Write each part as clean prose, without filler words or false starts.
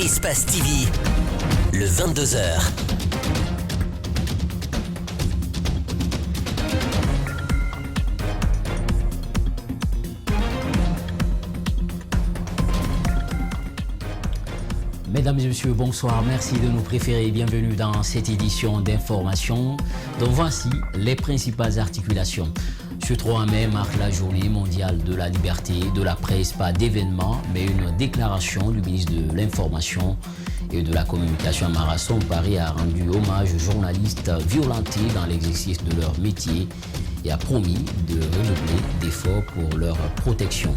Espace TV, le 22h. Mesdames et messieurs, bonsoir. Merci de nous préférer. Bienvenue dans cette édition d'information. Donc voici les principales articulations. Ce 3 mai marque la journée mondiale de la liberté de la presse, pas d'événement, mais une déclaration du ministre de l'Information et de la Communication, Amara Sompari, a rendu hommage aux journalistes violentés dans l'exercice de leur métier et a promis de redoubler d'efforts pour leur protection.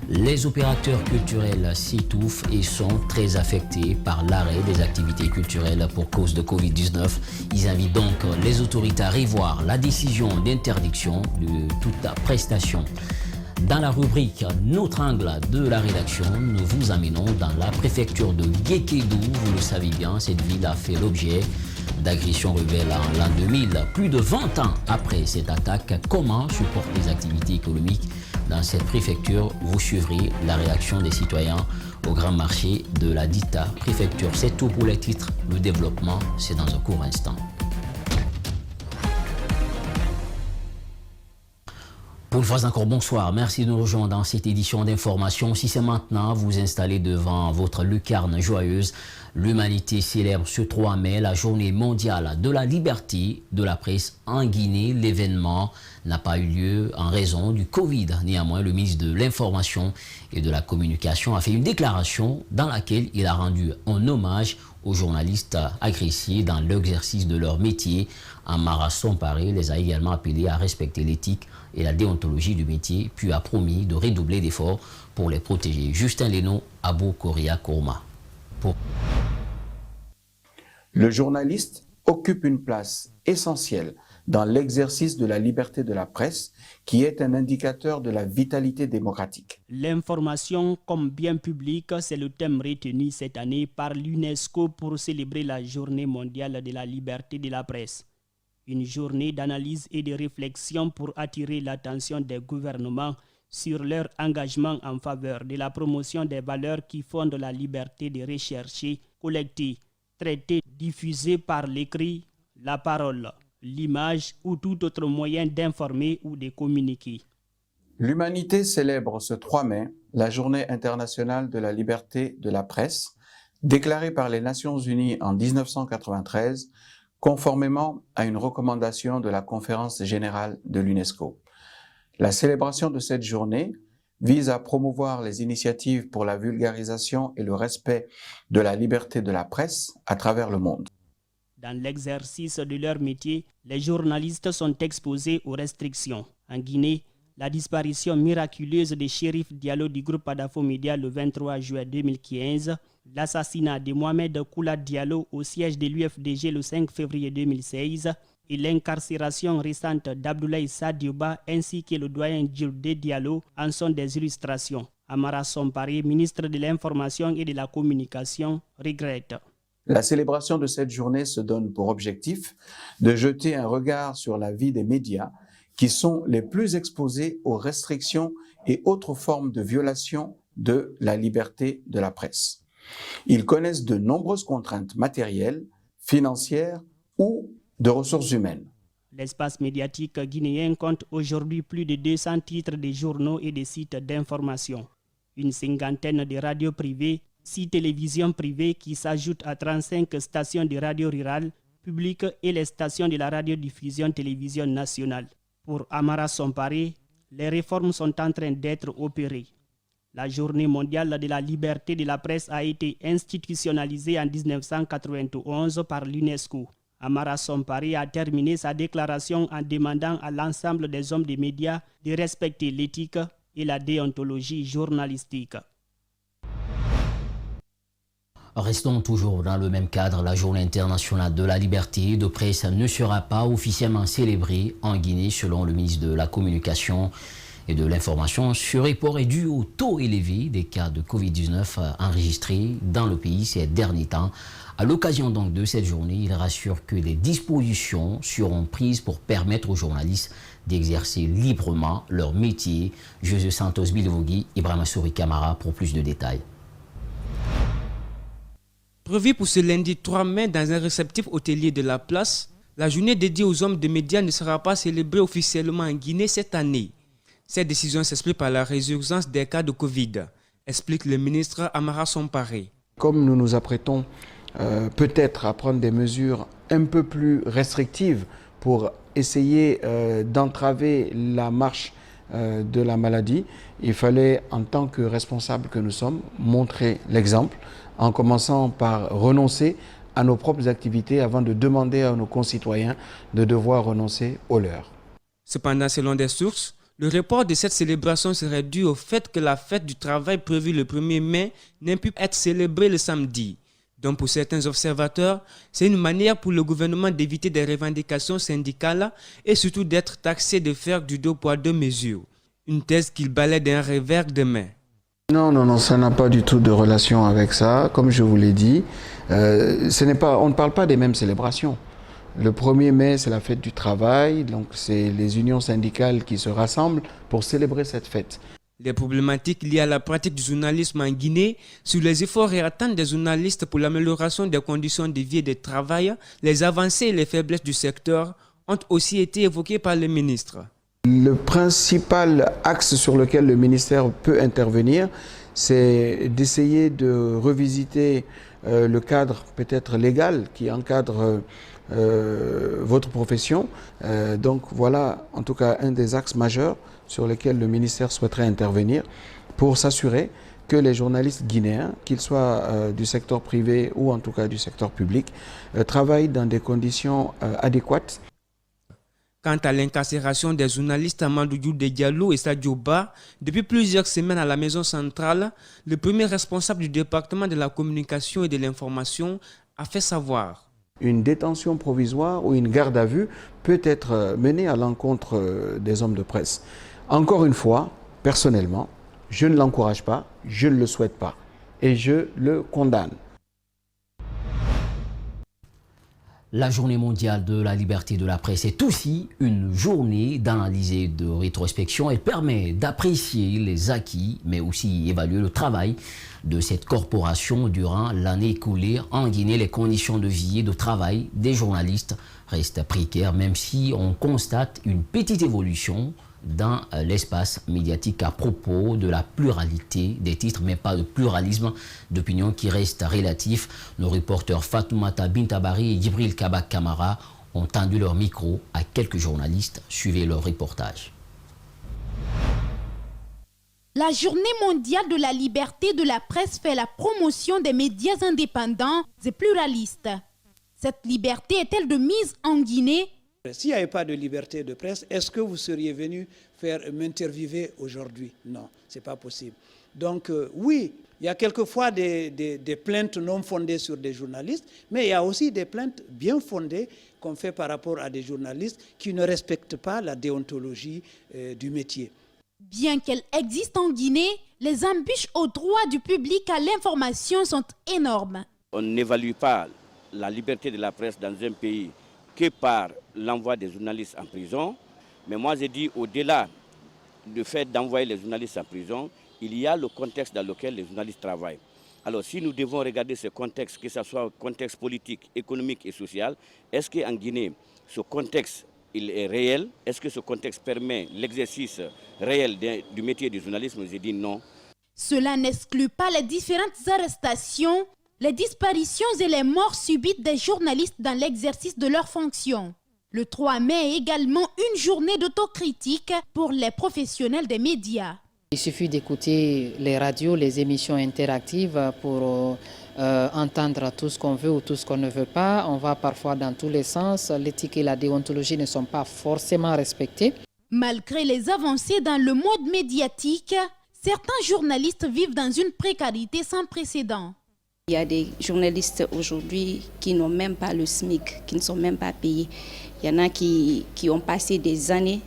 Les opérateurs culturels s'étouffent et sont très affectés par l'arrêt des activités culturelles pour cause de Covid-19. Ils invitent donc les autorités à revoir la décision d'interdiction de toute prestation. Dans la rubrique Notre angle de la rédaction, nous vous amenons dans la préfecture de Guékédou. Vous le savez bien, cette ville a fait l'objet d'agressions rebelles en l'an 2000. Plus de 20 ans après cette attaque, comment se portent les activités économiques dans cette préfecture? Vous suivrez la réaction des citoyens au grand marché de la dite préfecture. C'est tout pour les titres. Le développement, c'est dans un court instant. Pour une fois encore, bonsoir. Merci de nous rejoindre dans cette édition d'information. Si c'est maintenant, vous vous installez devant votre lucarne joyeuse. L'humanité célèbre ce 3 mai la journée mondiale de la liberté de la presse en Guinée. L'événement n'a pas eu lieu en raison du Covid. Néanmoins, le ministre de l'Information et de la Communication a fait une déclaration dans laquelle il a rendu un hommage aux journalistes agressés dans l'exercice de leur métier. Amara Sompari les a également appelés à respecter l'éthique et la déontologie du métier, puis a promis de redoubler d'efforts pour les protéger. Justin Leno, Abou Koria Kourma. Le journaliste occupe une place essentielle dans l'exercice de la liberté de la presse, qui est un indicateur de la vitalité démocratique. L'information comme bien public, c'est le thème retenu cette année par l'UNESCO pour célébrer la Journée mondiale de la liberté de la presse. Une journée d'analyse et de réflexion pour attirer l'attention des gouvernements sur leur engagement en faveur de la promotion des valeurs qui fondent la liberté de rechercher, collecter, traiter, diffuser par l'écrit, la parole, l'image ou tout autre moyen d'informer ou de communiquer. L'humanité célèbre ce 3 mai la Journée internationale de la liberté de la presse, déclarée par les Nations Unies en 1993, conformément à une recommandation de la Conférence générale de l'UNESCO. La célébration de cette journée vise à promouvoir les initiatives pour la vulgarisation et le respect de la liberté de la presse à travers le monde. Dans l'exercice de leur métier, les journalistes sont exposés aux restrictions. En Guinée, la disparition miraculeuse de Chérif Diallo du groupe Adafo Média le 23 juin 2015, l'assassinat de Mohamed Koula Diallo au siège de l'UFDG le 5 février 2016 et l'incarcération récente d'Abdoulaye Sadioba ainsi que le doyen Djildé Diallo en sont des illustrations. Amara Sompari, ministre de l'Information et de la Communication, regrette. La célébration de cette journée se donne pour objectif de jeter un regard sur la vie des médias qui sont les plus exposés aux restrictions et autres formes de violation de la liberté de la presse. Ils connaissent de nombreuses contraintes matérielles, financières ou de ressources humaines. L'espace médiatique guinéen compte aujourd'hui plus de 200 titres de journaux et de sites d'information. Une cinquantaine de radios privées, 6 télévisions privées qui s'ajoutent à 35 stations de radio rurales, publiques et les stations de la radiodiffusion télévision nationale. Pour Amara Sompari, les réformes sont en train d'être opérées. La Journée mondiale de la liberté de la presse a été institutionnalisée en 1991 par l'UNESCO. Amara Sompari a terminé sa déclaration en demandant à l'ensemble des hommes des médias de respecter l'éthique et la déontologie journalistique. Restons toujours dans le même cadre. La Journée internationale de la liberté de presse ne sera pas officiellement célébrée en Guinée selon le ministre de la Communication et de l'Information. Ce report est dû au taux élevé des cas de Covid-19 enregistrés dans le pays ces derniers temps. À l'occasion donc de cette journée, il rassure que des dispositions seront prises pour permettre aux journalistes d'exercer librement leur métier. José Santos Bilvogui, Ibrahima Souri Camara pour plus de détails. Prévue pour ce lundi 3 mai dans un réceptif hôtelier de la place, la journée dédiée aux hommes de médias ne sera pas célébrée officiellement en Guinée cette année. Cette décision s'explique par la résurgence des cas de Covid, explique le ministre Amara Somparé. Comme nous nous apprêtons peut-être à prendre des mesures un peu plus restrictives pour essayer d'entraver la marche de la maladie, il fallait, en tant que responsables que nous sommes, montrer l'exemple en commençant par renoncer à nos propres activités avant de demander à nos concitoyens de devoir renoncer aux leurs. Cependant, selon des sources, le report de cette célébration serait dû au fait que la fête du travail prévue le 1er mai n'a pu être célébrée le samedi. Donc pour certains observateurs, c'est une manière pour le gouvernement d'éviter des revendications syndicales et surtout d'être taxé de faire du 2 poids 2 mesures. Une thèse qu'il balaie d'un revers de main. Non, ça n'a pas du tout de relation avec ça. Comme je vous l'ai dit, on ne parle pas des mêmes célébrations. Le 1er mai, c'est la fête du travail, donc c'est les unions syndicales qui se rassemblent pour célébrer cette fête. Les problématiques liées à la pratique du journalisme en Guinée, sur les efforts et attentes des journalistes pour l'amélioration des conditions de vie et de travail, les avancées et les faiblesses du secteur ont aussi été évoquées par le ministre. Le principal axe sur lequel le ministère peut intervenir, c'est d'essayer de revisiter le cadre peut-être légal qui encadre votre profession. Donc voilà en tout cas un des axes majeurs sur lesquels le ministère souhaiterait intervenir pour s'assurer que les journalistes guinéens, qu'ils soient du secteur privé ou en tout cas du secteur public, travaillent dans des conditions adéquates. Quant à l'incarcération des journalistes Amadou Youdé Diallo et Sadio Ba, depuis plusieurs semaines à la maison centrale, le premier responsable du département de la communication et de l'information a fait savoir. Une détention provisoire ou une garde à vue peut être menée à l'encontre des hommes de presse. Encore une fois, personnellement, je ne l'encourage pas, je ne le souhaite pas et je le condamne. La journée mondiale de la liberté de la presse est aussi une journée d'analyse et de rétrospection. Elle permet d'apprécier les acquis, mais aussi évaluer le travail de cette corporation durant l'année écoulée. En Guinée, les conditions de vie et de travail des journalistes restent précaires, même si on constate une petite évolution dans l'espace médiatique à propos de la pluralité des titres, mais pas de pluralisme d'opinion qui reste relatif. Nos reporters Fatoumata Bintabari et Djibril Kabak Kamara ont tendu leur micro à quelques journalistes. Suivez leur reportage. La journée mondiale de la liberté de la presse fait la promotion des médias indépendants et pluralistes. Cette liberté est-elle de mise en Guinée? S'il n'y avait pas de liberté de presse, est-ce que vous seriez venu m'interviewer aujourd'hui? Non, ce n'est pas possible. Donc oui, il y a quelquefois des plaintes non fondées sur des journalistes, mais il y a aussi des plaintes bien fondées qu'on fait par rapport à des journalistes qui ne respectent pas la déontologie du métier. Bien qu'elle existe en Guinée, les embûches au droit du public à l'information sont énormes. On n'évalue pas la liberté de la presse dans un pays que par l'envoi des journalistes en prison. Mais moi, j'ai dit, au-delà du fait d'envoyer les journalistes en prison, il y a le contexte dans lequel les journalistes travaillent. Alors, si nous devons regarder ce contexte, que ce soit un contexte politique, économique et social, est-ce qu'en Guinée, ce contexte il est réel? Est-ce que ce contexte permet l'exercice réel du métier du journalisme? J'ai dit non. Cela n'exclut pas les différentes arrestations, les disparitions et les morts subites des journalistes dans l'exercice de leurs fonctions. Le 3 mai est également une journée d'autocritique pour les professionnels des médias. Il suffit d'écouter les radios, les émissions interactives pour entendre tout ce qu'on veut ou tout ce qu'on ne veut pas. On va parfois dans tous les sens. L'éthique et la déontologie ne sont pas forcément respectées. Malgré les avancées dans le monde médiatique, certains journalistes vivent dans une précarité sans précédent. Il y a des journalistes aujourd'hui qui n'ont même pas le SMIC, qui ne sont même pas payés. Il y en a qui ont passé des années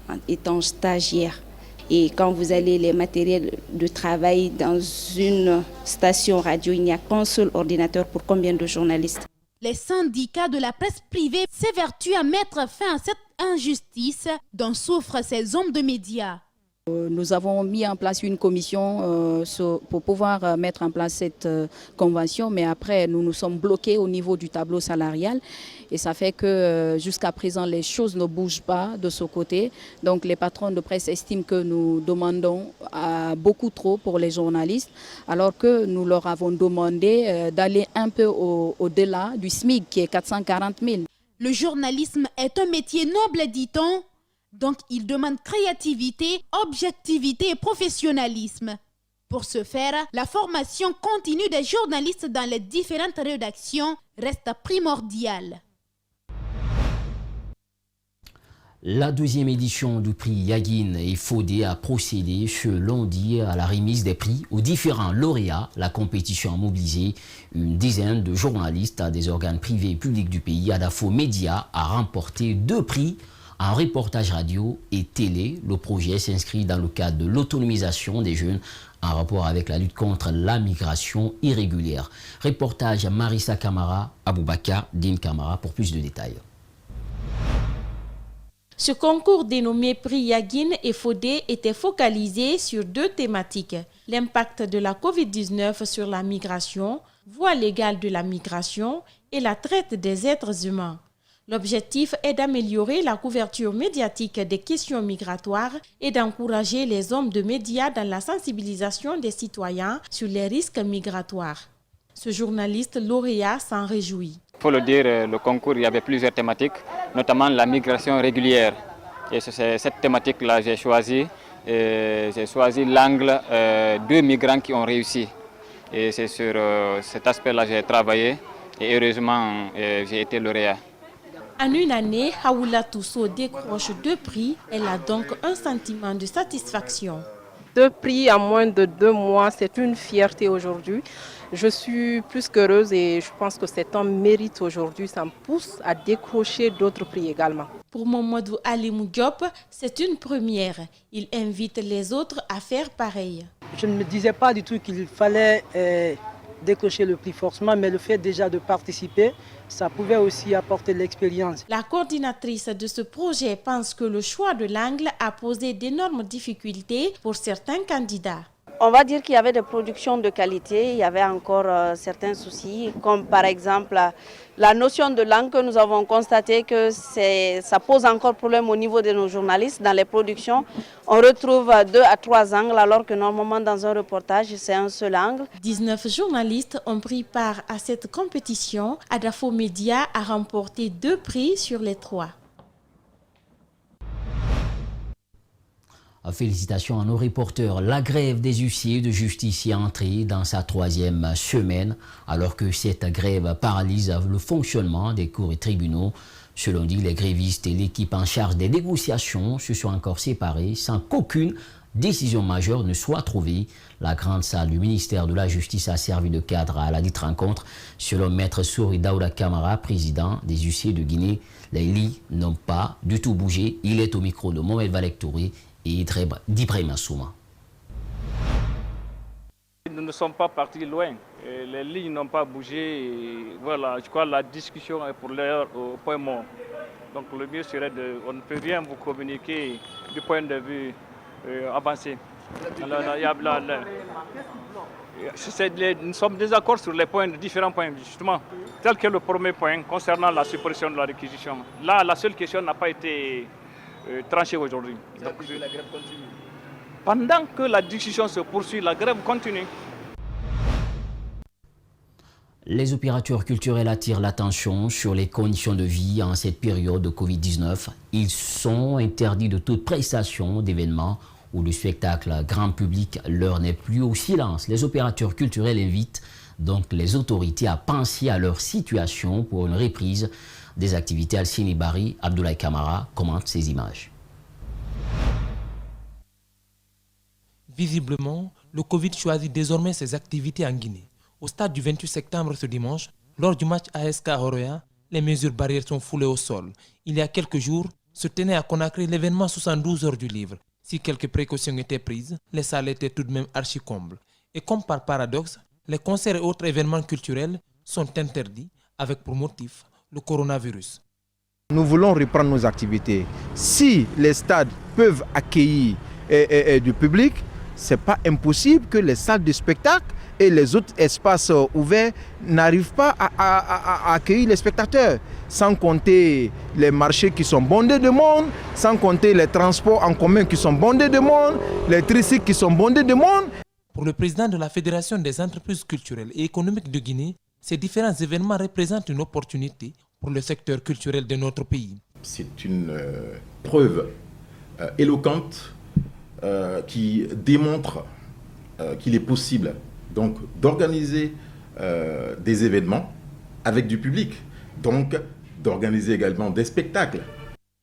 en étant stagiaires. Et quand vous allez les matériels de travail dans une station radio, il n'y a qu'un seul ordinateur pour combien de journalistes? Les syndicats de la presse privée s'évertuent à mettre fin à cette injustice dont souffrent ces hommes de médias. Nous avons mis en place une commission pour pouvoir mettre en place cette convention, mais après nous nous sommes bloqués au niveau du tableau salarial et ça fait que jusqu'à présent les choses ne bougent pas de ce côté. Donc les patrons de presse estiment que nous demandons beaucoup trop pour les journalistes, alors que nous leur avons demandé d'aller un peu au-delà du SMIC qui est 440 000. Le journalisme est un métier noble, dit-on. Donc, il demande créativité, objectivité et professionnalisme. Pour ce faire, la formation continue des journalistes dans les différentes rédactions reste primordiale. La deuxième édition du prix Yagin et Fodé a procédé ce lundi à la remise des prix aux différents lauréats. La compétition a mobilisé une dizaine de journalistes des organes privés et publics du pays. Adafo Média a remporté 2 prix en reportage radio et télé. Le projet s'inscrit dans le cadre de l'autonomisation des jeunes en rapport avec la lutte contre la migration irrégulière. Reportage Marissa Kamara, Aboubakar Din Kamara pour plus de détails. Ce concours dénommé Prix Yagin et Fodé était focalisé sur 2 thématiques. L'impact de la Covid-19 sur la migration, voie légale de la migration et la traite des êtres humains. L'objectif est d'améliorer la couverture médiatique des questions migratoires et d'encourager les hommes de médias dans la sensibilisation des citoyens sur les risques migratoires. Ce journaliste lauréat s'en réjouit. Il faut le dire, le concours, il y avait plusieurs thématiques, notamment la migration régulière. Et c'est cette thématique-là j'ai choisi. J'ai choisi l'angle 2 migrants qui ont réussi. Et c'est sur cet aspect-là que j'ai travaillé. Et heureusement, j'ai été lauréat. En une année, Haoula Tousso décroche 2 prix. Elle a donc un sentiment de satisfaction. 2 prix en moins de 2 mois, c'est une fierté aujourd'hui. Je suis plus qu'heureuse et je pense que c'est un mérite aujourd'hui. Ça me pousse à décrocher d'autres prix également. Pour Mamadou Alimou Diop, c'est une première. Il invite les autres à faire pareil. Je ne me disais pas du tout qu'il fallait décrocher le prix forcément, mais le fait déjà de participer, ça pouvait aussi apporter de l'expérience. La coordinatrice de ce projet pense que le choix de l'angle a posé d'énormes difficultés pour certains candidats. On va dire qu'il y avait des productions de qualité, il y avait encore certains soucis, comme par exemple la notion de langue que nous avons constaté que ça pose encore problème au niveau de nos journalistes. Dans les productions, on retrouve 2 à 3 angles alors que normalement dans un reportage, c'est un seul angle. 19 journalistes ont pris part à cette compétition. Adafo Média a remporté 2 prix sur les 3. Félicitations à nos reporters. La grève des huissiers de justice est entrée dans sa 3e semaine, alors que cette grève paralyse le fonctionnement des cours et tribunaux. Ce lundi, les grévistes et l'équipe en charge des négociations se sont encore séparés sans qu'aucune décision majeure ne soit trouvée. La grande salle du ministère de la Justice a servi de cadre à la dite rencontre. Selon Maître Souri Daouda Kamara, président des huissiers de Guinée, les lits n'ont pas du tout bougé. Il est au micro de Mohamed Valek Touré et d'Ibrahim Assouma. Nous ne sommes pas partis loin. Les lignes n'ont pas bougé. Et voilà, je crois que la discussion est pour l'heure au point mort. Donc le mieux serait on ne peut rien vous communiquer du point de vue avancé. Nous sommes désaccords sur les différents points, justement, tel que le premier point concernant la suppression de la réquisition. Là, la seule question n'a pas été tranchée aujourd'hui. La grève continue. Pendant que la discussion se poursuit, la grève continue. Les opérateurs culturels attirent l'attention sur les conditions de vie en cette période de Covid-19. Ils sont interdits de toute prestation d'événements ou de spectacles grand public. L'heure n'est plus au silence. Les opérateurs culturels invitent donc les autorités à penser à leur situation pour une reprise des activités. Alcine Bari, Abdoulaye Kamara commente ces images. Visiblement, le Covid choisit désormais ses activités en Guinée. Au stade du 28 septembre ce dimanche, lors du match ASK Horoya, les mesures barrières sont foulées au sol. Il y a quelques jours, se tenait à Conakry l'événement 72 heures du livre. Si quelques précautions étaient prises, les salles étaient tout de même archi-combles. Et comme par paradoxe, les concerts et autres événements culturels sont interdits avec pour motif le coronavirus. Nous voulons reprendre nos activités. Si les stades peuvent accueillir du public, ce n'est pas impossible que les salles de spectacle et les autres espaces ouverts n'arrivent pas à accueillir les spectateurs. Sans compter les marchés qui sont bondés de monde, sans compter les transports en commun qui sont bondés de monde, les tricycles qui sont bondés de monde. Pour le président de la Fédération des entreprises culturelles et économiques de Guinée, ces différents événements représentent une opportunité pour le secteur culturel de notre pays. C'est une preuve éloquente qui démontre qu'il est possible donc d'organiser des événements avec du public, donc d'organiser également des spectacles.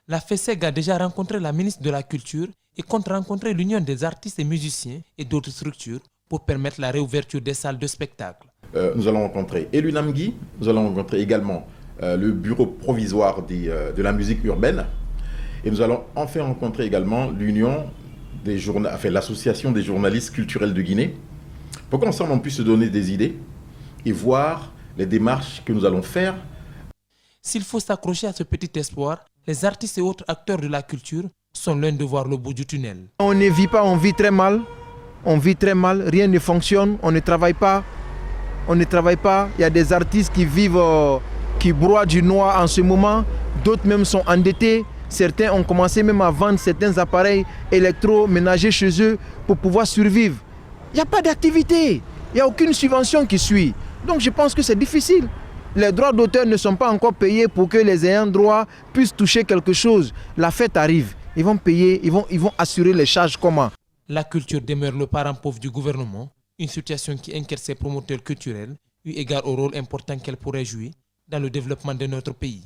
La FESEG a déjà rencontré la ministre de la Culture et compte rencontrer l'Union des artistes et musiciens et d'autres structures pour permettre la réouverture des salles de spectacle. Nous allons rencontrer et l'UNAMGI, nous allons rencontrer également le bureau provisoire de la musique urbaine et nous allons enfin rencontrer également l'Union des l'association des journalistes culturels de Guinée pour qu'ensemble on puisse se donner des idées et voir les démarches que nous allons faire. S'il faut s'accrocher à ce petit espoir, les artistes et autres acteurs de la culture sont loin de voir le bout du tunnel. On ne vit pas, on vit très mal. On vit très mal, rien ne fonctionne, on ne travaille pas. Il y a des artistes qui vivent, qui broient du noir en ce moment. D'autres même sont endettés. Certains ont commencé même à vendre certains appareils électroménagers chez eux pour pouvoir survivre. Il n'y a pas d'activité, il n'y a aucune subvention qui suit. Donc je pense que c'est difficile. Les droits d'auteur ne sont pas encore payés pour que les ayants droit puissent toucher quelque chose. La fête arrive, ils vont payer, ils vont assurer les charges comment? La culture demeure le parent pauvre du gouvernement, une situation qui inquiète ses promoteurs culturels, eu égard au rôle important qu'elle pourrait jouer dans le développement de notre pays.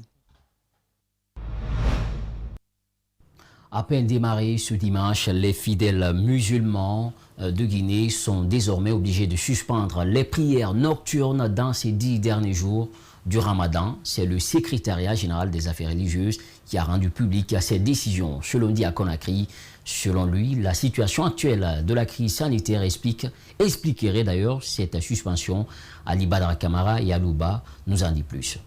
À peine démarré ce dimanche, les fidèles musulmans de Guinée sont désormais obligés de suspendre les prières nocturnes dans ces 10 derniers jours du Ramadan. C'est le secrétariat général des affaires religieuses qui a rendu public cette décision ce lundi à Conakry. Selon lui, la situation actuelle de la crise sanitaire expliquerait d'ailleurs cette suspension. Ali Badra Kamara et Alouba nous en dit plus.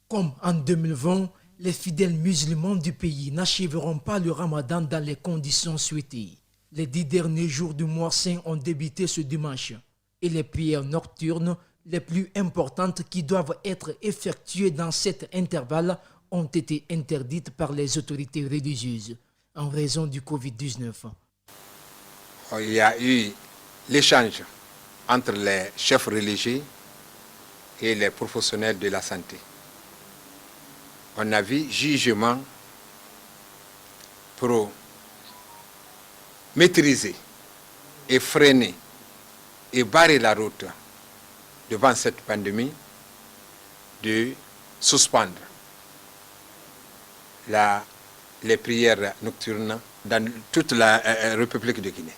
Comme en 2020, les fidèles musulmans du pays n'achèveront pas le Ramadan dans les conditions souhaitées. Les 10 derniers jours du mois saint ont débuté ce dimanche et les prières nocturnes les plus importantes qui doivent être effectuées dans cet intervalle ont été interdites par les autorités religieuses en raison du Covid-19. Il y a eu l'échange entre les chefs religieux et les professionnels de la santé. On a vu jugement pour maîtriser et freiner et barrer la route devant cette pandémie, de suspendre les prières nocturnes dans toute la République de Guinée.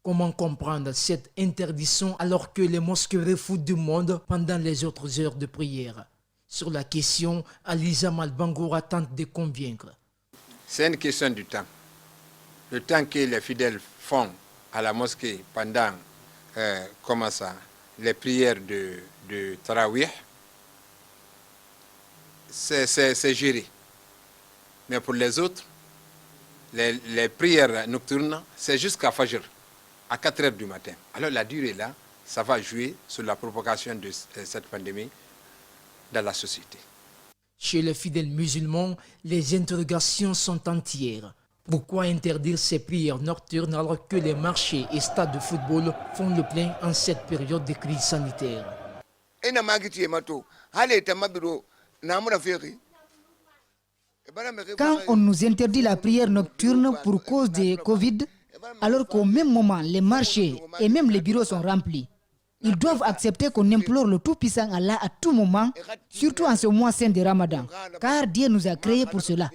Comment comprendre cette interdiction alors que les mosquées refoutent du monde pendant les autres heures de prière? Sur la question, Aliza Malbangoura tente de convaincre. C'est une question du temps. Le temps que les fidèles font à la mosquée pendant les prières de Tarawih, c'est géré. Mais pour les autres, les prières nocturnes, c'est jusqu'à Fajr, à 4 heures du matin. Alors la durée là, ça va jouer sur la propagation de cette pandémie dans la société. Chez les fidèles musulmans, les interrogations sont entières. Pourquoi interdire ces prières nocturnes alors que les marchés et stades de football font le plein en cette période de crise sanitaire? Quand on nous interdit la prière nocturne pour cause de Covid, alors qu'au même moment les marchés et même les bureaux sont remplis, ils doivent accepter qu'on implore le Tout-Puissant Allah à tout moment, surtout en ce mois saint de Ramadan, car Dieu nous a créés pour cela.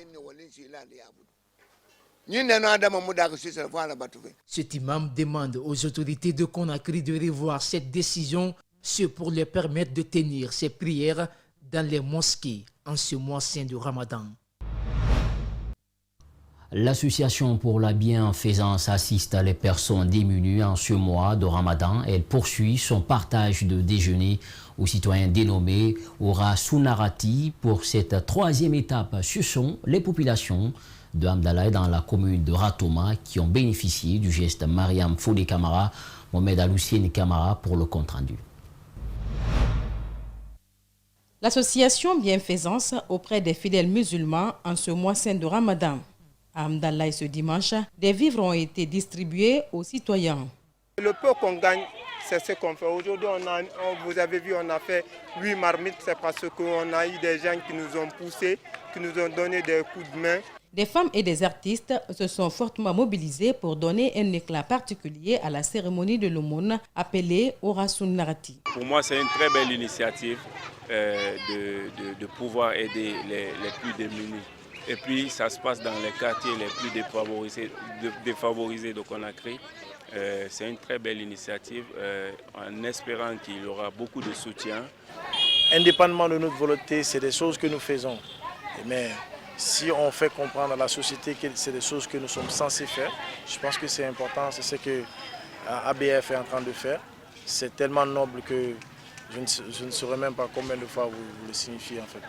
Cet imam demande aux autorités de Conakry de revoir cette décision, ce pour leur permettre de tenir ces prières dans les mosquées en ce mois saint de Ramadan. L'association pour la bienfaisance assiste les personnes démunies en ce mois de Ramadan. Elle poursuit son partage de déjeuner aux citoyens dénommés Aura Sunarati. Pour cette 3e étape, ce sont les populations de Hamdallah dans la commune de Ratoma qui ont bénéficié du geste Mariam Fodé Camara, Mohamed Aloussine Camara pour le compte-rendu. L'association Bienfaisance auprès des fidèles musulmans en ce mois saint de Ramadan. À Hamdallah et ce dimanche, des vivres ont été distribués aux citoyens. Le peu qu'on gagne, c'est ce qu'on fait. Aujourd'hui, vous avez vu, on a fait 8 marmites. C'est parce qu'on a eu des gens qui nous ont poussés, qui nous ont donné des coups de main. Des femmes et des artistes se sont fortement mobilisés pour donner un éclat particulier à la cérémonie de l'aumône appelée Orasun Narati. Pour moi, c'est une très belle initiative de pouvoir aider les plus démunis. Et puis, ça se passe dans les quartiers les plus défavorisés de Conakry. C'est une très belle initiative en espérant qu'il y aura beaucoup de soutien. Indépendamment de notre volonté, c'est des choses que nous faisons. Mais si on fait comprendre à la société que c'est des choses que nous sommes censés faire, je pense que c'est important, c'est ce que ABF est en train de faire. C'est tellement noble que je ne saurais même pas combien de fois vous le signifiez en fait.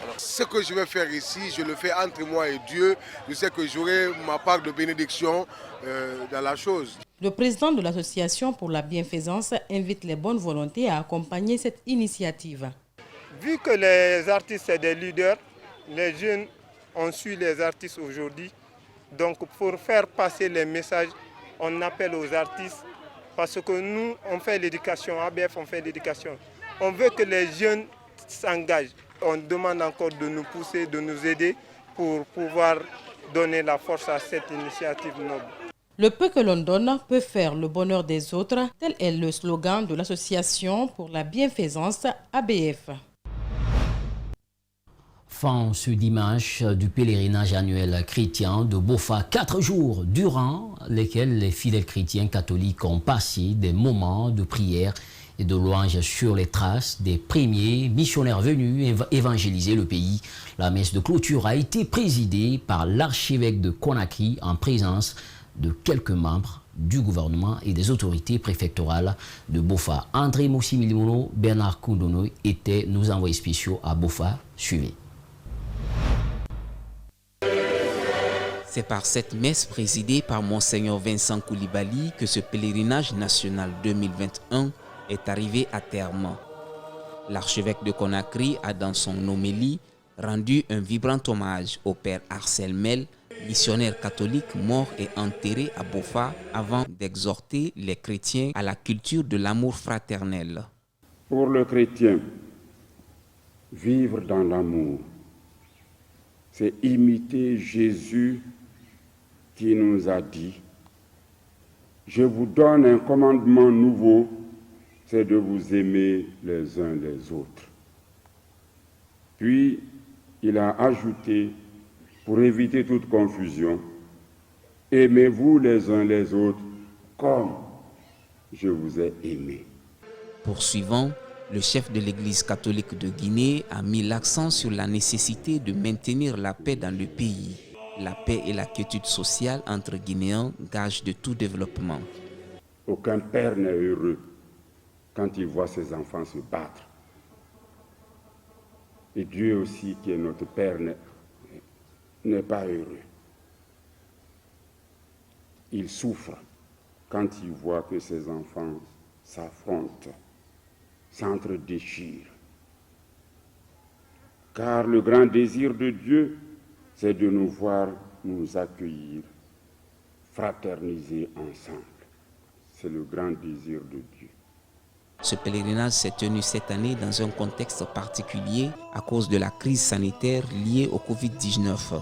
Alors, ce que je vais faire ici, je le fais entre moi et Dieu. Je sais que j'aurai ma part de bénédiction dans la chose. Le président de l'association pour la bienfaisance invite les bonnes volontés à accompagner cette initiative. Vu que les artistes sont des leaders, les jeunes ont su les artistes aujourd'hui. Donc pour faire passer les messages, on appelle aux artistes parce que nous, on fait l'éducation, ABF, on fait l'éducation. On veut que les jeunes s'engagent. On demande encore de nous pousser, de nous aider pour pouvoir donner la force à cette initiative noble. Le peu que l'on donne peut faire le bonheur des autres, tel est le slogan de l'association pour la bienfaisance ABF. Fin ce dimanche du pèlerinage annuel chrétien de Bofa, 4 jours durant lesquels les fidèles chrétiens catholiques ont passé des moments de prière et de louange sur les traces des premiers missionnaires venus évangéliser le pays. La messe de clôture a été présidée par l'archevêque de Conakry en présence de quelques membres du gouvernement et des autorités préfectorales de Bofa. André Moussimilimono, Bernard Koundono étaient nos envoyés spéciaux à Bofa. Suivez. C'est par cette messe présidée par Monseigneur Vincent Koulibaly que ce pèlerinage national 2021 est arrivé à terme. L'archevêque de Conakry a dans son homélie rendu un vibrant hommage au père Arcel Mel, missionnaire catholique mort et enterré à Bofa, avant d'exhorter les chrétiens à la culture de l'amour fraternel. Pour le chrétien, vivre dans l'amour, c'est imiter Jésus qui nous a dit « Je vous donne un commandement nouveau, c'est de vous aimer les uns les autres. » Puis, il a ajouté, pour éviter toute confusion, « Aimez-vous les uns les autres comme je vous ai aimé. » Poursuivant, le chef de l'Église catholique de Guinée a mis l'accent sur la nécessité de maintenir la paix dans le pays. La paix et la quiétude sociale entre Guinéens, gage de tout développement. Aucun père n'est heureux quand il voit ses enfants se battre. Et Dieu aussi, qui est notre Père, n'est pas heureux. Il souffre quand il voit que ses enfants s'affrontent, s'entre-déchirent. Car le grand désir de Dieu, c'est de nous voir nous accueillir, fraterniser ensemble. C'est le grand désir de Dieu. Ce pèlerinage s'est tenu cette année dans un contexte particulier à cause de la crise sanitaire liée au Covid-19.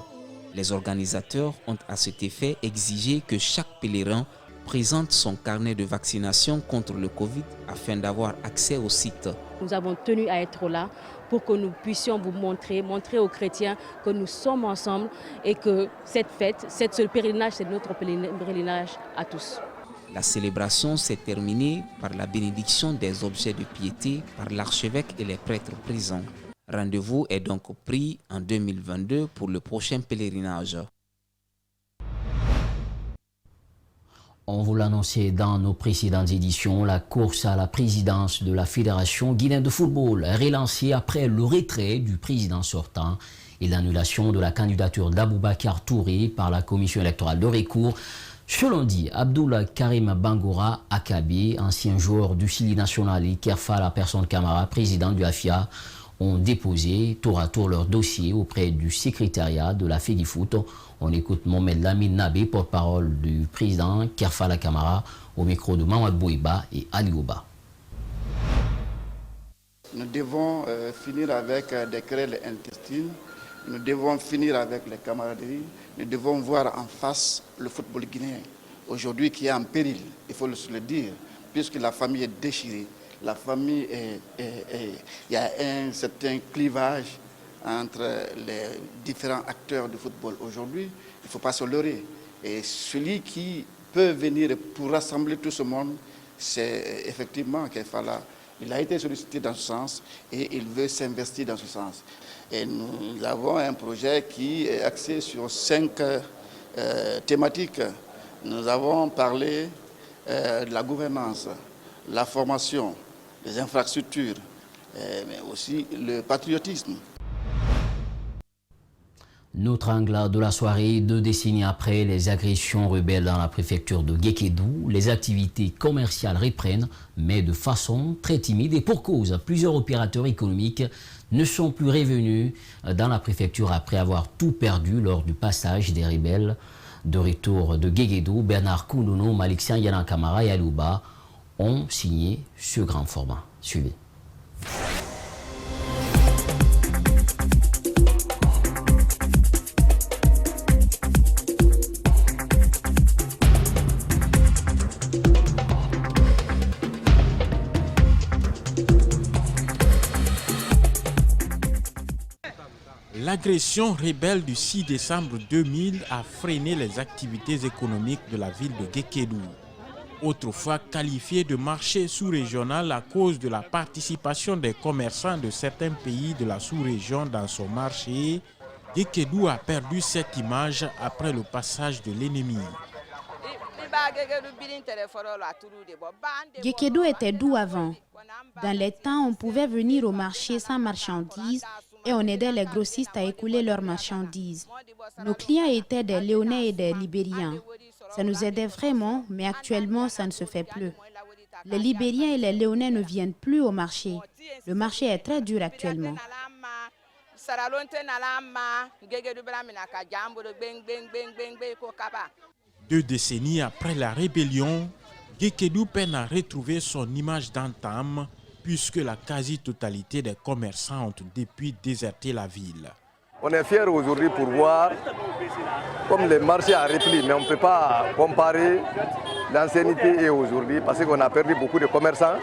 Les organisateurs ont à cet effet exigé que chaque pèlerin présente son carnet de vaccination contre le Covid afin d'avoir accès au site. Nous avons tenu à être là pour que nous puissions vous montrer aux chrétiens que nous sommes ensemble et que cette fête, ce pèlerinage, c'est notre pèlerinage à tous. La célébration s'est terminée par la bénédiction des objets de piété par l'archevêque et les prêtres présents. Rendez-vous est donc pris en 2022 pour le prochain pèlerinage. On vous l'annonçait dans nos précédentes éditions, la course à la présidence de la Fédération guinéenne de football est relancée après le retrait du président sortant et l'annulation de la candidature d'Aboubacar Touré par la commission électorale de recours. Ce lundi, Abdoul Karim Bangoura Akabi, ancien joueur du Sili National, et Kerfala Personne Camara, président du AFIA, ont déposé tour à tour leur dossier auprès du secrétariat de la FEDIFOOT. On écoute Mohamed Lamine Nabé, porte-parole du président Kerfala Camara, au micro de Mamad Bouiba et Ali Ouba. Nous devons finir avec des querelles intestines, nous devons finir avec les camaraderies, nous devons voir en face le football guinéen, aujourd'hui qui est en péril, il faut le dire, puisque la famille est déchirée. La famille, il y a un certain clivage entre les différents acteurs du football. Aujourd'hui, il ne faut pas se leurrer. Et celui qui peut venir pour rassembler tout ce monde, c'est effectivement Kerfala. Il a été sollicité dans ce sens et il veut s'investir dans ce sens. Et nous avons un projet qui est axé sur 5 thématiques. Nous avons parlé de la gouvernance, la formation, les infrastructures, mais aussi le patriotisme. Notre angle de la soirée, 2 décennies après les agressions rebelles dans la préfecture de Guékédou, les activités commerciales reprennent, mais de façon très timide et pour cause. Plusieurs opérateurs économiques ne sont plus revenus dans la préfecture après avoir tout perdu lors du passage des rebelles. De retour de Guékédou, Bernard Kounono, Malik Sian, Yana Kamara et Alouba ont signé ce grand format. Suivez. L'agression rebelle du 6 décembre 2000 a freiné les activités économiques de la ville de Guékédou. Autrefois qualifié de marché sous-régional à cause de la participation des commerçants de certains pays de la sous-région dans son marché, Guékédou a perdu cette image après le passage de l'ennemi. Guékédou était doux avant. Dans les temps, on pouvait venir au marché sans marchandises et on aidait les grossistes à écouler leurs marchandises. Nos clients étaient des Léonais et des Libériens. Ça nous aidait vraiment, mais actuellement, ça ne se fait plus. Les Libériens et les Léonais ne viennent plus au marché. Le marché est très dur actuellement. 2 décennies après la rébellion, Guékédou peine à retrouver son image d'antan puisque la quasi-totalité des commerçants ont depuis déserté la ville. On est fiers aujourd'hui pour voir comme le marché a repris, mais on ne peut pas comparer l'ancienneté et aujourd'hui parce qu'on a perdu beaucoup de commerçants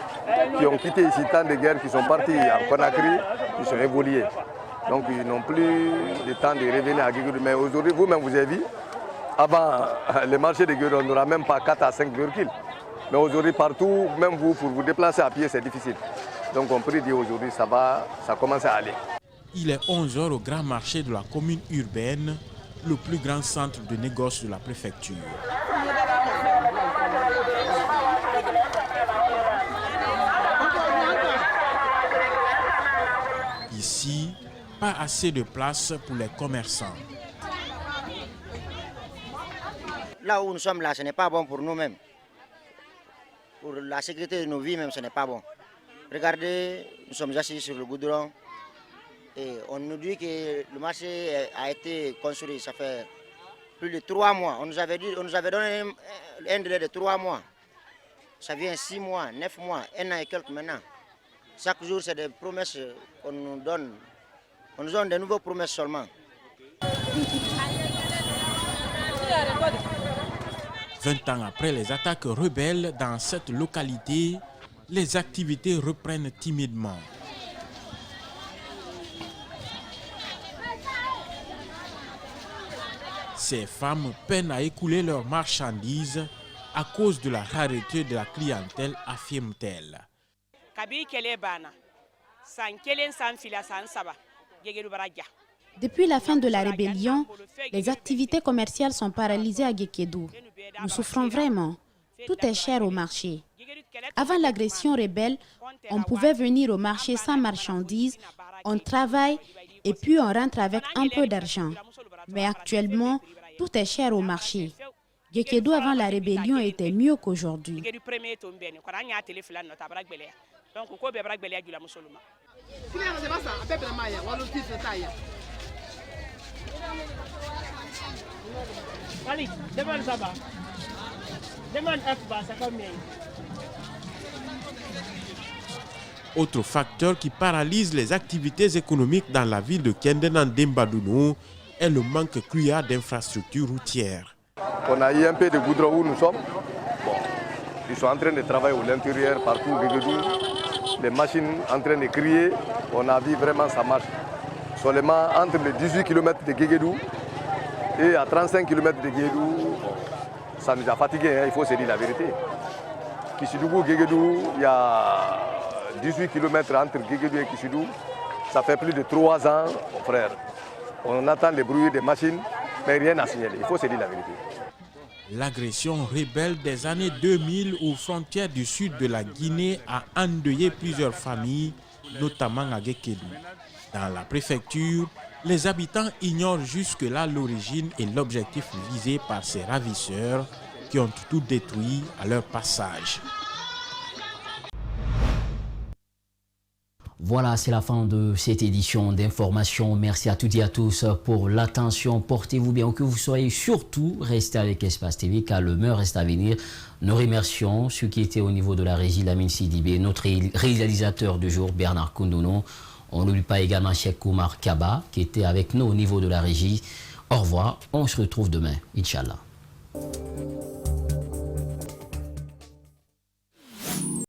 qui ont quitté ici tant de guerres, qui sont partis en Conakry, qui sont évolués. Donc ils n'ont plus le temps de revenir à Guékédou. Mais aujourd'hui, vous-même vous avez vu, avant le marché de Guékédou, on n'aura même pas 4 à 5 véhicules. Mais aujourd'hui, partout, même vous, pour vous déplacer à pied, c'est difficile. Donc on peut dire aujourd'hui, ça commence à aller. Il est 11h au grand marché de la commune urbaine, le plus grand centre de négoce de la préfecture. Ici, pas assez de place pour les commerçants. Là où nous sommes là, ce n'est pas bon pour nous-mêmes. Pour la sécurité de nos vies même, ce n'est pas bon. Regardez, nous sommes assis sur le goudron et on nous dit que le marché a été construit, ça fait plus de 3 mois. On nous avait donné un délai de 3 mois. Ça vient 6 mois, 9 mois, 1 an et quelques maintenant. Chaque jour, c'est des promesses qu'on nous donne. On nous donne de nouvelles promesses seulement. 20 ans après les attaques rebelles dans cette localité, les activités reprennent timidement. Ces femmes peinent à écouler leurs marchandises à cause de la rareté de la clientèle, affirme-t-elle. Depuis la fin de la rébellion, les activités commerciales sont paralysées à Guékédou. Nous souffrons vraiment. Tout est cher au marché. Avant l'agression rebelle, on pouvait venir au marché sans marchandises, on travaille et puis on rentre avec un peu d'argent. Mais actuellement, tout est cher au marché. Gekedou avant la rébellion était mieux qu'aujourd'hui. Autre facteur qui paralyse les activités économiques dans la ville de Kendenan-Dembadounou est le manque cruel d'infrastructures routières. On a eu un peu de goudron où nous sommes. Bon, ils sont en train de travailler à l'intérieur, partout, les machines en train de crier. On a vu vraiment ça marche. Seulement entre les 18 km de Guéguédou et à 35 km de Guéguédou, ça nous a fatigués, hein, il faut se dire la vérité. Kishidougou, Guéguédou, il y a 18 km entre Guéguédou et Kishidougou. Ça fait plus de 3 ans, mon frère. On entend les bruits des machines, mais rien à signaler, il faut se dire la vérité. L'agression rebelle des années 2000 aux frontières du sud de la Guinée a endeuillé plusieurs familles, notamment à Guékédou. Dans la préfecture, les habitants ignorent jusque-là l'origine et l'objectif visé par ces ravisseurs qui ont tout détruit à leur passage. Voilà, c'est la fin de cette édition d'information. Merci à toutes et à tous pour l'attention. Portez-vous bien, que vous soyez surtout restés avec Espace TV car le meilleur reste à venir. Nous remercions ceux qui étaient au niveau de la régie, Lamine Sidibé, notre réalisateur du jour, Bernard Koundounou. On n'oublie pas également Cheikh Koumar Kaba qui était avec nous au niveau de la régie. Au revoir, on se retrouve demain, Inch'Allah.